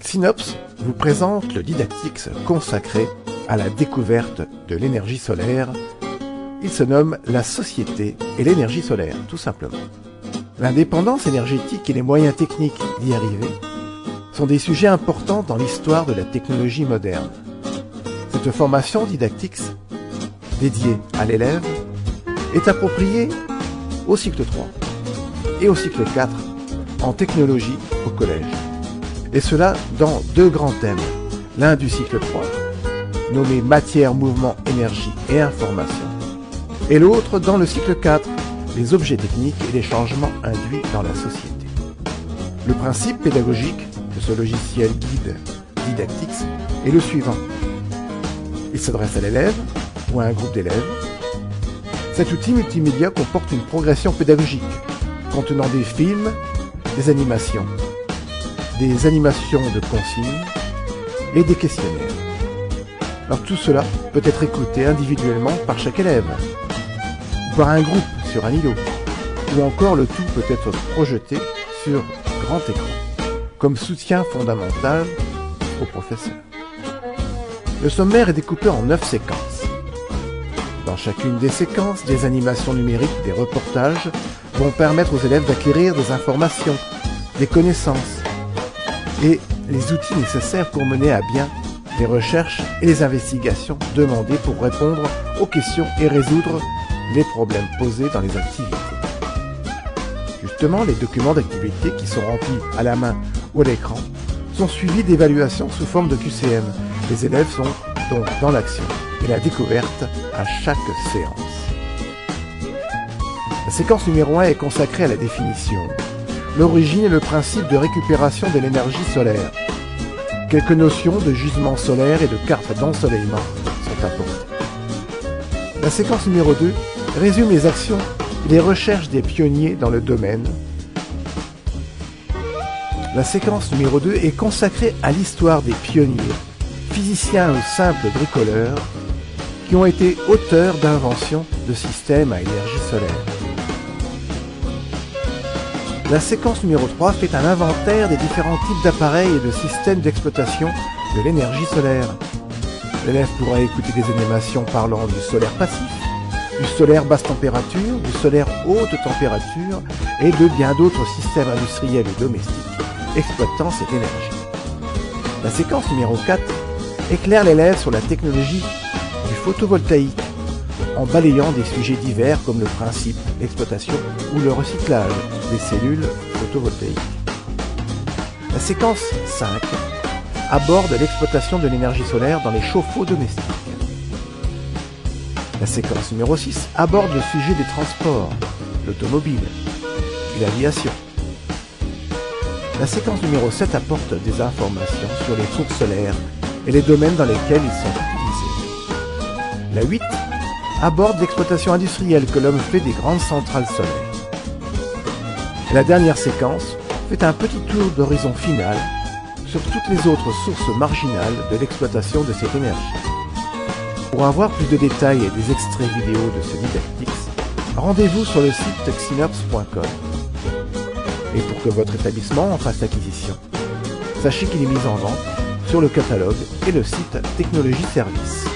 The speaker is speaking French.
Xinops vous présente le Didactix consacré à la découverte de l'énergie solaire. Il se nomme la société et l'énergie solaire, tout simplement. L'indépendance énergétique et les moyens techniques d'y arriver sont des sujets importants dans l'histoire de la technologie moderne. Cette formation Didactix, dédiée à l'élève, est appropriée au cycle 3 et au cycle 4 en technologie au collège. Et cela dans deux grands thèmes. L'un du cycle 3, nommé matière, mouvement, énergie et information. Et l'autre dans le cycle 4, les objets techniques et les changements induits dans la société. Le principe pédagogique de ce logiciel guide Didactix est le suivant. Il s'adresse à l'élève ou à un groupe d'élèves. Cet outil multimédia comporte une progression pédagogique contenant des films, des animations de consignes et des questionnaires. Alors tout cela peut être écouté individuellement par chaque élève, ou par un groupe sur un îlot, ou encore le tout peut être projeté sur grand écran, comme soutien fondamental au professeur. Le sommaire est découpé en 9 séquences. Dans chacune des séquences, des animations numériques, des reportages vont permettre aux élèves d'acquérir des informations, des connaissances et les outils nécessaires pour mener à bien les recherches et les investigations demandées pour répondre aux questions et résoudre les problèmes posés dans les activités. Justement, les documents d'activité qui sont remplis à la main ou à l'écran sont suivis d'évaluations sous forme de QCM. Les élèves sont donc dans l'action et la découverte à chaque séance. La séquence numéro 1 est consacrée à la définition, l'origine et le principe de récupération de l'énergie solaire. Quelques notions de gisement solaire et de cartes d'ensoleillement sont apportées. La séquence numéro 2 résume les actions et les recherches des pionniers dans le domaine. La séquence numéro 2 est consacrée à l'histoire des pionniers, physiciens ou simples bricoleurs, qui ont été auteurs d'inventions de systèmes à énergie solaire. La séquence numéro 3 fait un inventaire des différents types d'appareils et de systèmes d'exploitation de l'énergie solaire. L'élève pourra écouter des animations parlant du solaire passif, du solaire basse température, du solaire haute température et de bien d'autres systèmes industriels et domestiques exploitant cette énergie. La séquence numéro 4 éclaire l'élève sur la technologie du photovoltaïque en balayant des sujets divers comme le principe, l'exploitation ou le recyclage des cellules photovoltaïques. La séquence 5 aborde l'exploitation de l'énergie solaire dans les chauffe-eau domestiques. La séquence numéro 6 aborde le sujet des transports, l'automobile et l'aviation. La séquence numéro 7 apporte des informations sur les cours solaires et les domaines dans lesquels ils sont utilisés. La 8 aborde l'exploitation industrielle que l'homme fait des grandes centrales solaires. Et la dernière séquence fait un petit tour d'horizon final sur toutes les autres sources marginales de l'exploitation de cette énergie. Pour avoir plus de détails et des extraits vidéo de ce Didactix, rendez-vous sur le site xinops.com. Et pour que votre établissement en fasse l'acquisition, sachez qu'il est mis en vente sur le catalogue et le site Technologie Service.